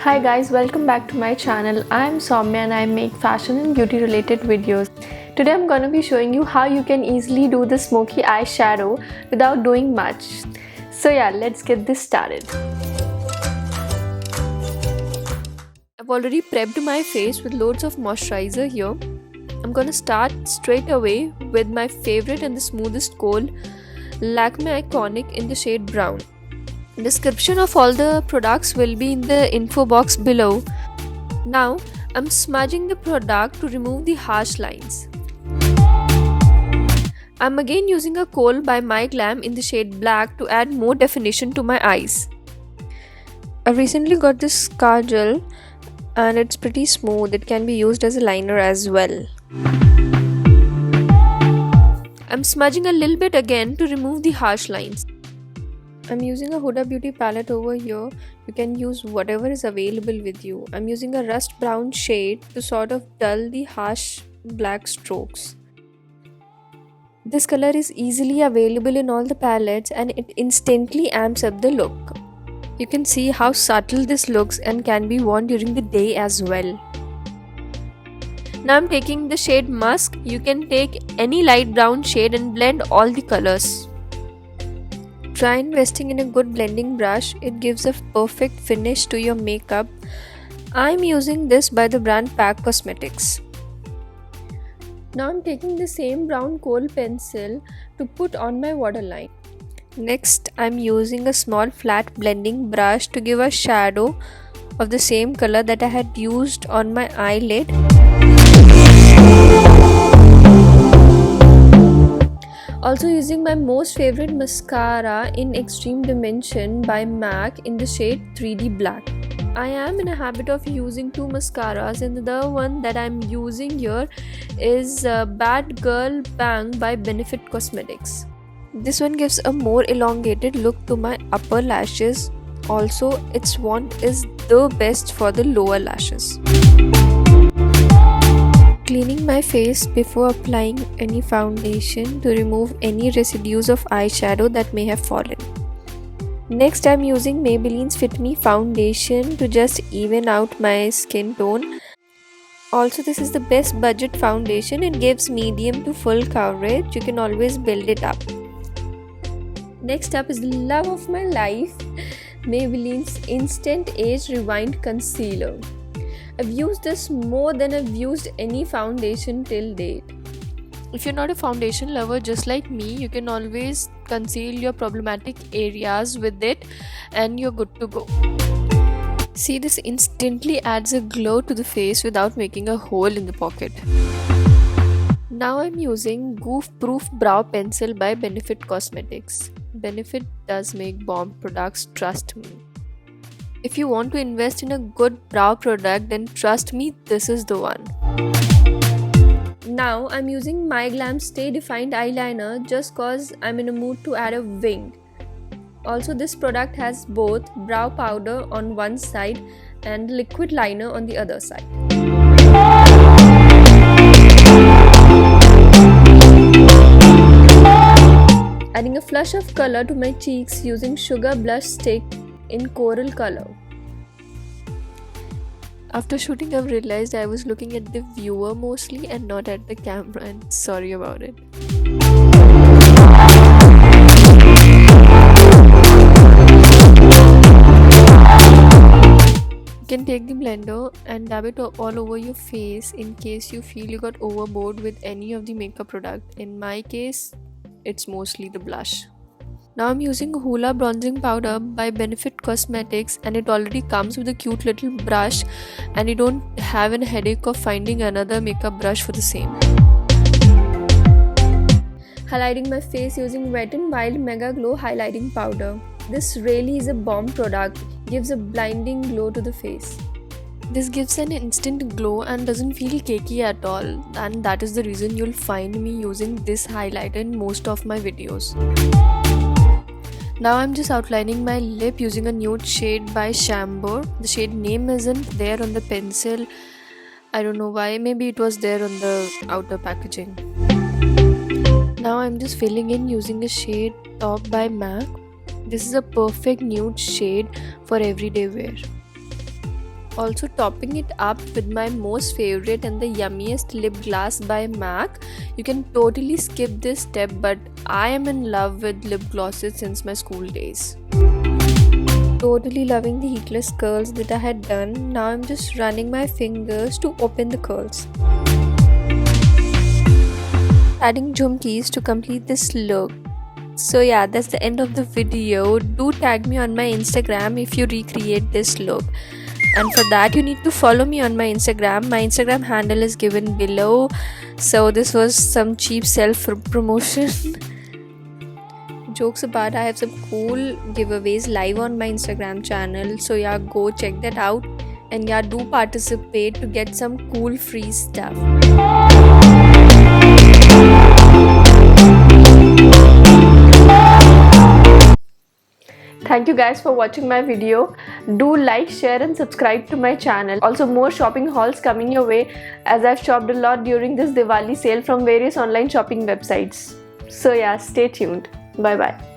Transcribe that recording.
Hi guys, welcome back to my channel. I'm Soumya and I make fashion and beauty related videos. Today I'm going to be showing you how you can easily do the smoky eyeshadow without doing much. So yeah, let's get this started. I've already prepped my face with loads of moisturizer here. I'm going to start straight away with my favorite and the smoothest kohl, Lakme Iconic in the shade brown. Description of all the products will be in the info box below. Now I'm smudging the product to remove the harsh lines. I'm again using a kohl by My Glam in the shade black to add more definition to my eyes. I recently got this kajal and it's pretty smooth. It can be used as a liner as well. I'm smudging a little bit again to remove the harsh lines. I'm using a Huda Beauty palette over here. You can use whatever is available with you. I'm using a rust brown shade to sort of dull the harsh black strokes. This color is easily available in all the palettes and it instantly amps up the look. You can see how subtle this looks and can be worn during the day as well. Now I'm taking the shade Musk. You can take any light brown shade and blend all the colors. Try investing in a good blending brush. It gives a perfect finish to your makeup. I'm using this by the brand Pack Cosmetics. Now I'm taking the same brown kohl pencil to put on my waterline. Next, I'm using a small flat blending brush to give a shadow of the same color that I had used on my eyelid. Also using my most favorite mascara in Extreme Dimension by MAC in the shade 3D Black. I am in a habit of using two mascaras and the one that I'm using here is Bad Girl Bang by Benefit Cosmetics. This one gives a more elongated look to my upper lashes. Also, its wand is the best for the lower lashes. Cleaning my face before applying any foundation to remove any residues of eyeshadow that may have fallen. Next, I'm using Maybelline's Fit Me foundation to just even out my skin tone. Also, this is the best budget foundation. It gives medium to full coverage. You can always build it up. Next up is the love of my life, Maybelline's Instant Age Rewind Concealer. I've used this more than I've used any foundation till date. If you're not a foundation lover just like me, you can always conceal your problematic areas with it and you're good to go. See, this instantly adds a glow to the face without making a hole in the pocket. Now I'm using Goof Proof Brow Pencil by Benefit Cosmetics. Benefit does make bomb products, trust me. If you want to invest in a good brow product, then trust me, this is the one. Now I'm using My Glam Stay Defined Eyeliner just cause I'm in a mood to add a wing. Also, this product has both brow powder on one side and liquid liner on the other side. Adding a flush of color to my cheeks using Sugar Blush Stick in coral color. After shooting, I've realized I was looking at the viewer mostly and not at the camera, and sorry about it. You can take the blender and dab it all over your face in case you feel you got overboard with any of the makeup product. In my case, it's mostly the blush. Now I'm using Hoola Bronzing Powder by Benefit Cosmetics and it already comes with a cute little brush and you don't have a headache of finding another makeup brush for the same. Highlighting my face using Wet n Wild Mega Glow Highlighting Powder. This really is a bomb product, gives a blinding glow to the face. This gives an instant glow and doesn't feel cakey at all, and that is the reason you'll find me using this highlighter in most of my videos. Now I'm just outlining my lip using a nude shade by Shambur. The shade name isn't there on the pencil. I don't know why. Maybe it was there on the outer packaging. Now I'm just filling in using a shade Top by MAC. This is a perfect nude shade for everyday wear. Also topping it up with my most favorite and the yummiest lip gloss by MAC. You can totally skip this step, but I am in love with lip glosses since my school days. Totally loving the heatless curls that I had done. Now I'm just running my fingers to open the curls. Adding jhumkis to complete this look. So yeah, that's the end of the video. Do tag me on my Instagram if you recreate this look. And for that you need to follow me on my Instagram. My Instagram handle is given below. So this was some cheap self promotion. Jokes apart, I have some cool giveaways live on my Instagram channel. So yeah, go check that out. And yeah, do participate to get some cool free stuff. Thank you guys for watching my video. Do like, share and subscribe to my channel. Also more shopping hauls coming your way, as I've shopped a lot during this Diwali sale from various online shopping websites. So yeah, stay tuned. Bye bye.